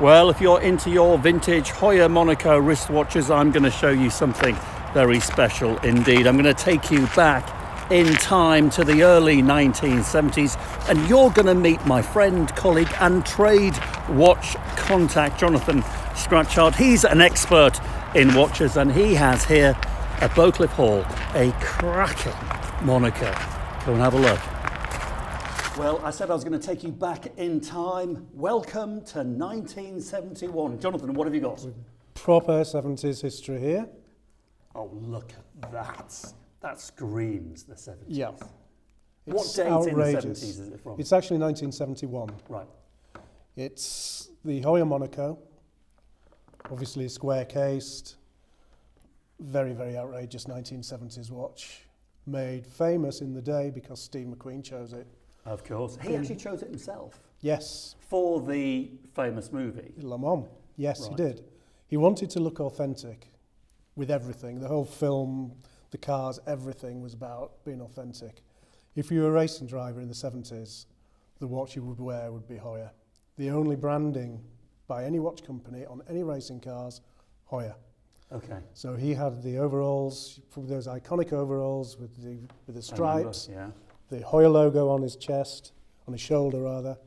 Well, if you're into your vintage Heuer Monaco wristwatches, I'm going to show you something very special indeed. I'm going to take you back in time to the early 1970s, and you're going to meet my friend, colleague and trade watch contact, Jonathan Scatchard. He's an expert in watches, and he has here at Beaucliffe Hall a cracking Monaco. Go and have a look. Well, I said I was going to take you back in time. Welcome to 1971. Jonathan, what have you got? Proper 70s history here. Oh, look at that. That screams the 70s. Yeah. What date outrageous. in the 70s is it from? It's actually 1971. Right. It's the Heuer Monaco, obviously square-cased, very, very outrageous 1970s watch, made famous in the day because Steve McQueen chose it. Of course. He actually chose it himself. Yes. For the famous movie. Le Mans. Yes, Right. he did. He wanted to look authentic with everything. The whole film, the cars, everything was about being authentic. If you were a racing driver in the 70s, the watch you would wear would be Heuer. The only branding by any watch company on any racing cars, Heuer. Okay. So he had the overalls, those iconic overalls with the stripes, Yeah. the Heuer logo on his chest, on his shoulder rather,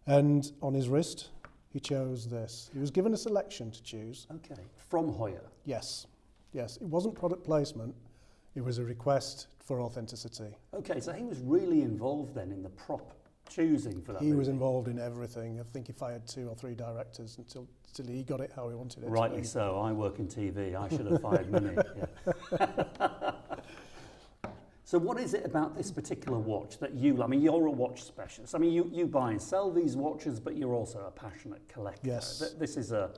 and on his wrist, he chose this. He was given a selection to choose. Okay. From Heuer. Yes, yes. It wasn't product placement. It was a request for authenticity. Okay, so he was really involved then in the prop choosing for that He movie. was involved in everything. I think he fired 2 or 3 directors until he got it how he wanted it. Rightly so. I work in TV. I should have fired many. Yeah. So what is it about this particular watch that you, I mean, you're a watch specialist. I mean, you buy and sell these watches, but you're also a passionate collector. Yes. This is a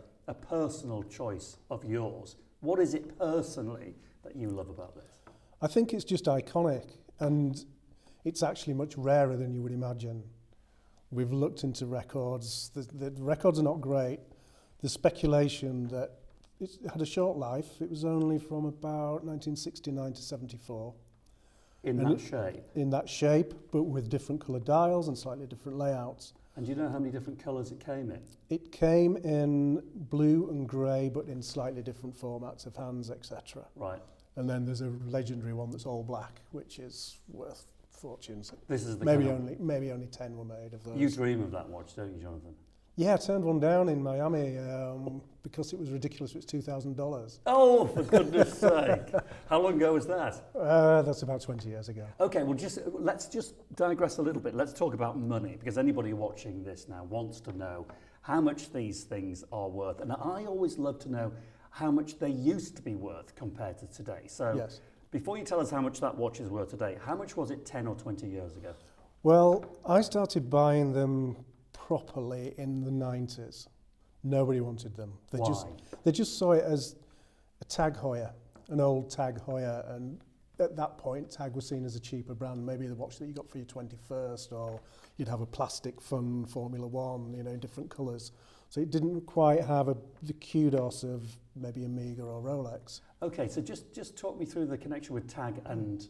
personal choice of yours. What is it personally that you love about this? I think it's just iconic, and it's actually much rarer than you would imagine. We've looked into records. The records are not great. The speculation that it had a short life. It was only from about 1969 to 74. In And that shape? In that shape, but with different coloured dials and slightly different layouts. And do you know how many different colours it came in? It came in blue and grey, but in slightly different formats of hands, etc. Right. And then there's a legendary one that's all black, which is worth fortunes. This is the maybe kind of- only 10 were made of those. You dream of that watch, don't you, Jonathan? Yeah, I turned one down in Miami because it was ridiculous. It was $2,000. Oh, for goodness sake. How long ago was that? That's about 20 years ago. Okay, well, let's just digress a little bit. Let's talk about money, because anybody watching this now wants to know how much these things are worth. And I always love to know how much they used to be worth compared to today. So Yes. before you tell us how much that watch is worth today, how much was it 10 or 20 years ago? Well, I started buying them properly in the 90s. Nobody wanted them. Why? They just saw it as a Tag Heuer, an old Tag Heuer, and at that point Tag was seen as a cheaper brand, maybe the watch that you got for your 21st, or you'd have a plastic fun Formula One, in different colours. So it didn't quite have the kudos of maybe Omega or Rolex. Okay, so just talk me through the connection with Tag and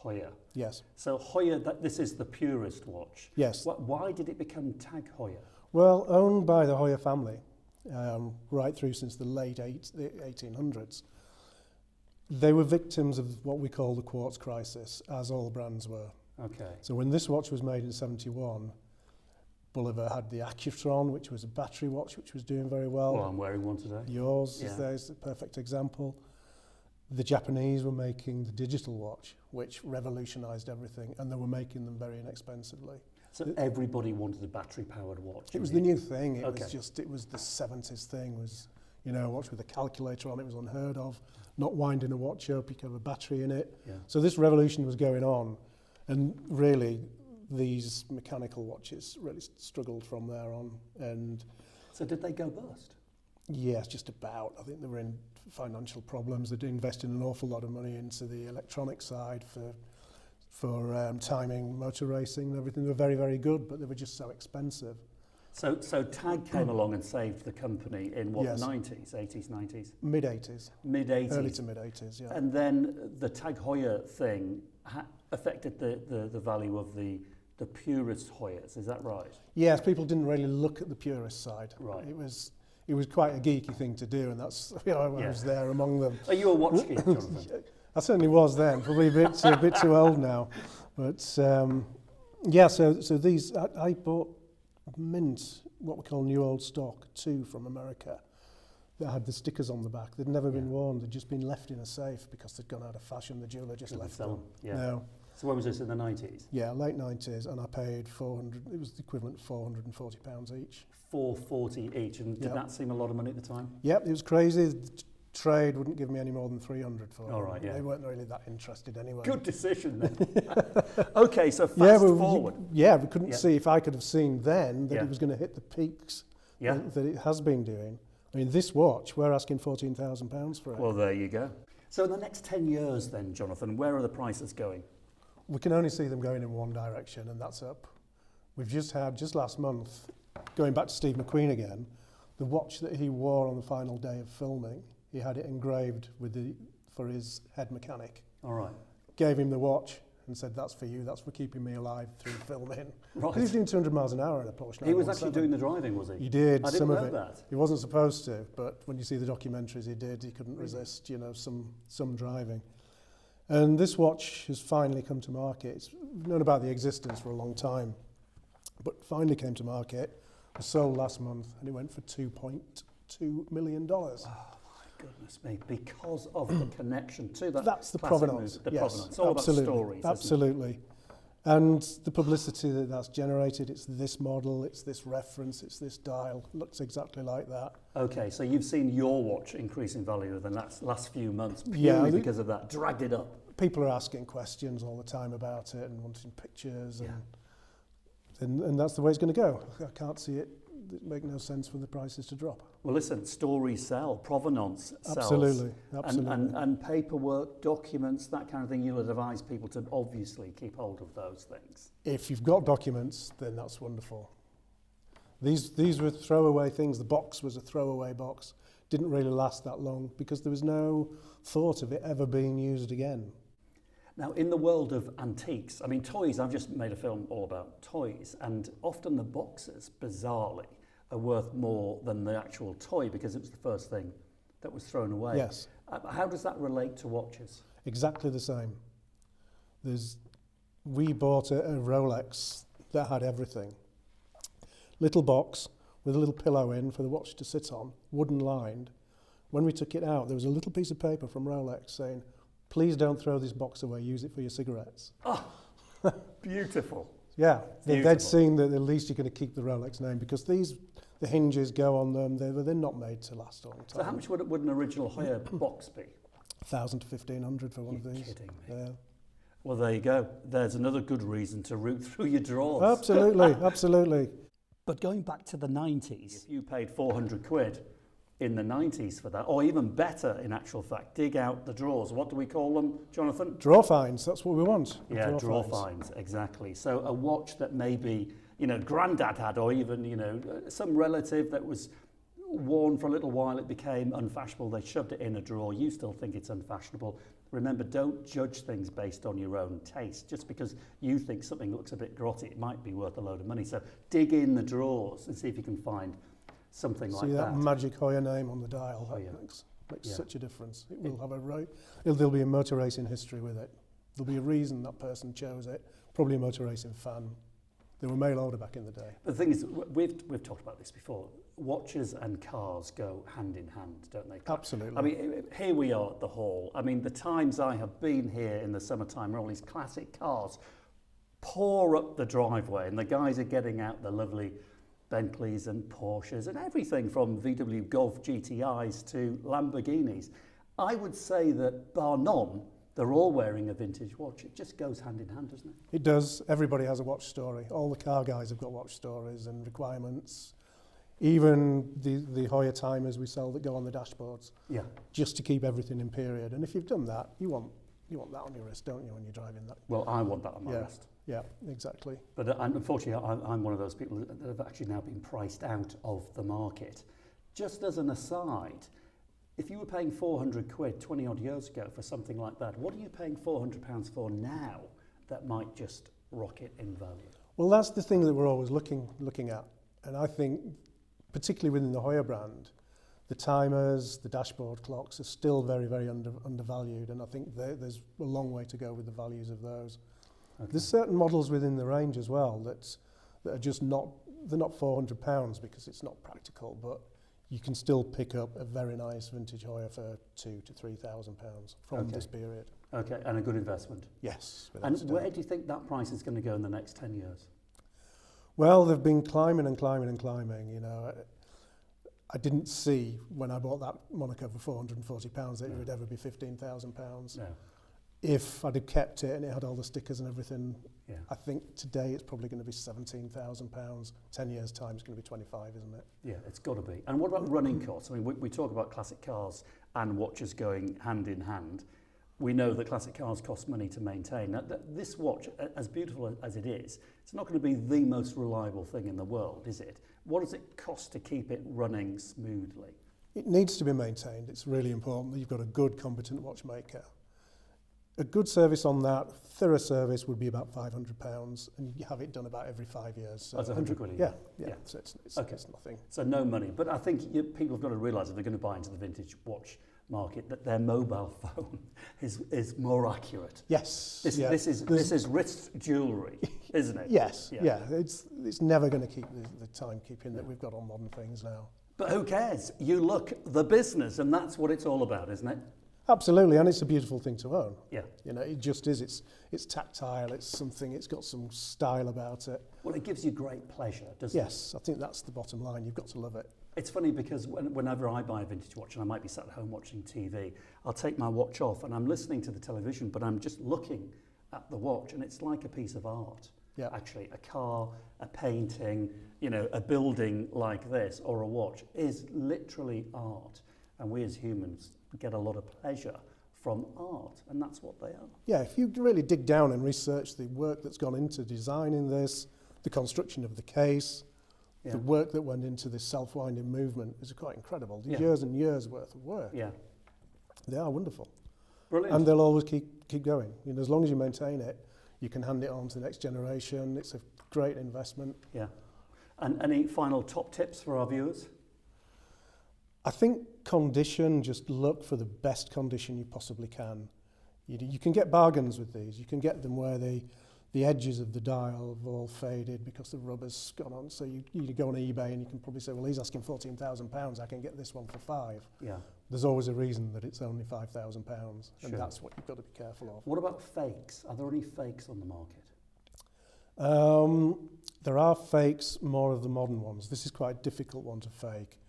Heuer. Yes. So Heuer, this is the purest watch. Yes. Why did it become Tag Heuer? Well, owned by the Heuer family, right through since the late 1800s. They were victims of what we call the quartz crisis, as all brands were. Okay. So when this watch was made in 71, Bolivar had the Accutron, which was a battery watch, which was doing very well. Well, I'm wearing one today. Yours Yeah. is a perfect example. The Japanese were making the digital watch, which revolutionized everything, and they were making them very inexpensively. So everybody wanted a battery-powered watch. It was the new thing. It Okay. was the 70s thing. Was a watch with a calculator on it was unheard of. Not winding a watch up, you could have a battery in it. Yeah. So this revolution was going on, and really these mechanical watches really struggled from there on. And So did they go bust? yes, just about. I think they were in financial problems. They'd invested an awful lot of money into the electronic side for timing, motor racing and everything. They were very, very good, but they were just so expensive. So Tag came along and saved the company in what, Yes. 90s, 80s, 90s? Mid-80s. Mid-80s. Early to mid-80s, yeah. And then the Tag Heuer thing affected the value of the the purist Heuers, is that right? Yes, people didn't really look at the purist side. Right. It was quite a geeky thing to do, and that's, I was there among them. Are you a watch geek, Jonathan? I certainly was then, probably a bit too old now. But so these, I bought mint, what we call new old stock, 2 from America, that had the stickers on the back. They'd never been worn, they'd just been left in a safe because they'd gone out of fashion. The jeweller just left them. Yeah. No. So when was this, in the 90s? Yeah, late 90s, and I paid 400, it was the equivalent of £440 each. $440 each, and did that seem a lot of money at the time? Yep, it was crazy. The trade wouldn't give me any more than 300 for it. All right, yeah. They weren't really that interested anyway. Good decision then. Okay, so fast forward. We couldn't see, if I could have seen then that Yeah. it was going to hit the peaks Yeah. that it has been doing. I mean, this watch, we're asking £14,000 for it. Well, there you go. So in the next 10 years then, Jonathan, where are the prices going? We can only see them going in one direction, and that's up. We've just last month, going back to Steve McQueen again, the watch that he wore on the final day of filming, he had it engraved for his head mechanic. All right. Gave him the watch and said, that's for you, that's for keeping me alive through filming. Right. He was doing 200 miles an hour in a Porsche 917. He was actually doing the driving, was he? He did, I didn't some of know it. that. He wasn't supposed to, but when you see the documentaries he did, he couldn't resist, some driving. And this watch has finally come to market. We've known about the existence for a long time, but finally came to market. It was sold last month, and it went for $2.2 million. Oh, my goodness me, because of the connection to that. That's the classic provenance. movie, the Yes, provenance. It's all absolutely, about stories. absolutely. And the publicity that's generated, it's this model, it's this reference, it's this dial, looks exactly like that. Okay, so you've seen your watch increase in value in the last few months purely because of that. Dragged it up. People are asking questions all the time about it and wanting pictures, and that's the way it's going to go. I can't see it make no sense for the prices to drop. Well, listen, stories sell, provenance sells. Absolutely. And paperwork, documents, that kind of thing, you'll advise people to obviously keep hold of those things. If you've got documents, then that's wonderful. These were throwaway things. The box was a throwaway box. Didn't really last that long because there was no thought of it ever being used again. Now, in the world of antiques, I mean, toys, I've just made a film all about toys, and often the boxes, bizarrely, are worth more than the actual toy because it was the first thing that was thrown away. Yes. How does that relate to watches? Exactly the same. We bought a Rolex that had everything. Little box with a little pillow in for the watch to sit on, wooden lined. When we took it out, there was a little piece of paper from Rolex saying, please don't throw this box away, use it for your cigarettes. Oh, beautiful. Yeah, Beautiful. they'd seen that at least you're going to keep the Rolex name because the hinges go on them, they're not made to last a long time. So how much would an original Heuer box be? 1,000 to 1,500 for one of these. Kidding me. Yeah. Well, there you go. There's another good reason to root through your drawers. Absolutely, absolutely. But going back to the 90s, if you paid 400 quid in the 90s for that, or even better in actual fact, dig out the drawers. What do we call them, Jonathan? Drawer finds, that's what we want. Yeah, drawer finds, exactly. So a watch that maybe, granddad had, or even, some relative that was worn for a little while, it became unfashionable, they shoved it in a drawer, you still think it's unfashionable. Remember, don't judge things based on your own taste. Just because you think something looks a bit grotty, it might be worth a load of money. So dig in the drawers and see if you can find something like that. See that magic Heuer name on the dial, that makes such a difference. It will have there'll be a motor racing history with it. There'll be a reason that person chose it, probably a motor racing fan. They were mail order back in the day. The thing is, we've talked about this before. Watches and cars go hand in hand, don't they? Absolutely. I mean, here we are at the hall. I mean, the times I have been here in the summertime, all these classic cars pour up the driveway, and the guys are getting out the lovely Bentleys and Porsches and everything from VW Golf GTIs to Lamborghinis. I would say that bar none, they're all wearing a vintage watch. It just goes hand in hand, doesn't it? It does. Everybody has a watch story. All the car guys have got watch stories and requirements. Even the Heuer timers we sell that go on the dashboards. Yeah. Just to keep everything in period. And if you've done that, you want that on your wrist, don't you, when you're driving that? Well, I want that on my wrist. Yeah, exactly. But unfortunately, I'm one of those people that have actually now been priced out of the market. Just as an aside, if you were paying 400 quid 20 odd years ago for something like that, what are you paying £400 for now that might just rocket in value? Well, that's the thing that we're always looking at. And I think, particularly within the Heuer brand, the timers, the dashboard clocks are still very, very undervalued. And I think there's a long way to go with the values of those. Okay. There's certain models within the range as well that are just not, they're not £400 because it's not practical, but you can still pick up a very nice vintage Heuer for £2,000 to £3,000 from this period. Okay, and a good investment. Yes. And where do you think that price is going to go in the next 10 years? Well, they've been climbing and climbing and climbing. You know, I didn't see when I bought that Monaco for £440 that it would ever be £15,000. No. If I'd have kept it and it had all the stickers and everything, I think today it's probably going to be £17,000. 10 years' time it's going to be 25, isn't it? Yeah, it's got to be. And what about running costs? I mean, we talk about classic cars and watches going hand in hand. We know that classic cars cost money to maintain. Now, this watch, as beautiful as it is, it's not going to be the most reliable thing in the world, is it? What does it cost to keep it running smoothly? It needs to be maintained. It's really important that you've got a good, competent watchmaker. A good service on that, thorough service, would be about £500, and you have it done about every 5 years. So that's 100 quid a year? Yeah. So it's nothing. So no money. But I think people have got to realise if they're going to buy into the vintage watch market that their mobile phone is more accurate. Yes. This is wrist jewellery, isn't it? Yes. Yeah. It's never going to keep the timekeeping that we've got on modern things now. But who cares? You look the business, and that's what it's all about, isn't it? Absolutely, and it's a beautiful thing to own. Yeah. You know, it just is. It's tactile. It's something. It's got some style about it. Well, it gives you great pleasure, doesn't it? Yes, I think that's the bottom line. You've got to love it. It's funny because whenever I buy a vintage watch, and I might be sat at home watching TV, I'll take my watch off and I'm listening to the television, but I'm just looking at the watch, and it's like a piece of art. Yeah. Actually, a car, a painting, you know, a building like this, or a watch is literally art, and we as humans get a lot of pleasure from art, and that's what they are. Yeah, if you really dig down and research the work that's gone into designing this, the construction of the case, the work that went into this self-winding movement is quite incredible. Years and years worth of work. Yeah. They are wonderful. Brilliant. And they'll always keep going. You know, as long as you maintain it, you can hand it on to the next generation. It's a great investment. Yeah. And any final top tips for our viewers? I think condition, just look for the best condition you possibly can. You can get bargains with these. You can get them where the edges of the dial have all faded because the rubber's gone on. So you go on eBay and you can probably say, well, he's asking £14,000. I can get this one for £5,000. Yeah. There's always a reason that it's only £5,000, and that's what you've got to be careful of. What about fakes? Are there any fakes on the market? There are fakes, more of the modern ones. This is quite a difficult one to fake.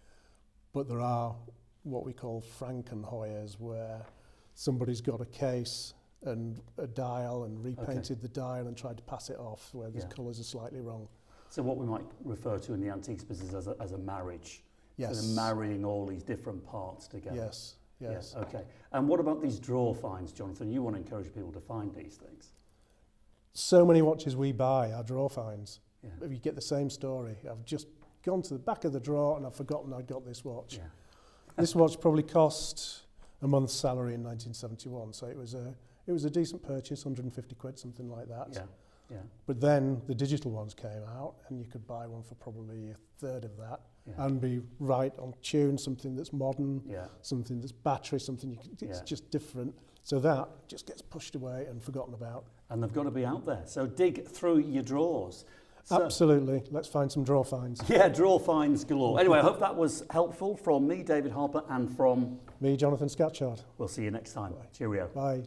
But there are what we call Frankenheuers, where somebody's got a case and a dial and repainted the dial and tried to pass it off where the colours are slightly wrong. So what we might refer to in the antiques business as a marriage. Yes. So they're marrying all these different parts together. Yes. Yes. Okay. And what about these drawer finds, Jonathan? You want to encourage people to find these things. So many watches we buy are drawer finds. Yeah. You get the same story. I've just gone to the back of the drawer and I've forgotten I'd got this watch. Yeah. This watch probably cost a month's salary in 1971, so it was a decent purchase, 150 quid, something like that. Yeah. Yeah. But then the digital ones came out, and you could buy one for probably a third of that, and be right on tune, something that's modern, something that's battery, something it's just different. So that just gets pushed away and forgotten about. And they've got to be out there. So dig through your drawers. So, absolutely. Let's find some drawer finds. Yeah, drawer finds galore. Anyway, I hope that was helpful from me, David Harper, and from me, Jonathan Scatchard. We'll see you next time. Bye. Cheerio. Bye.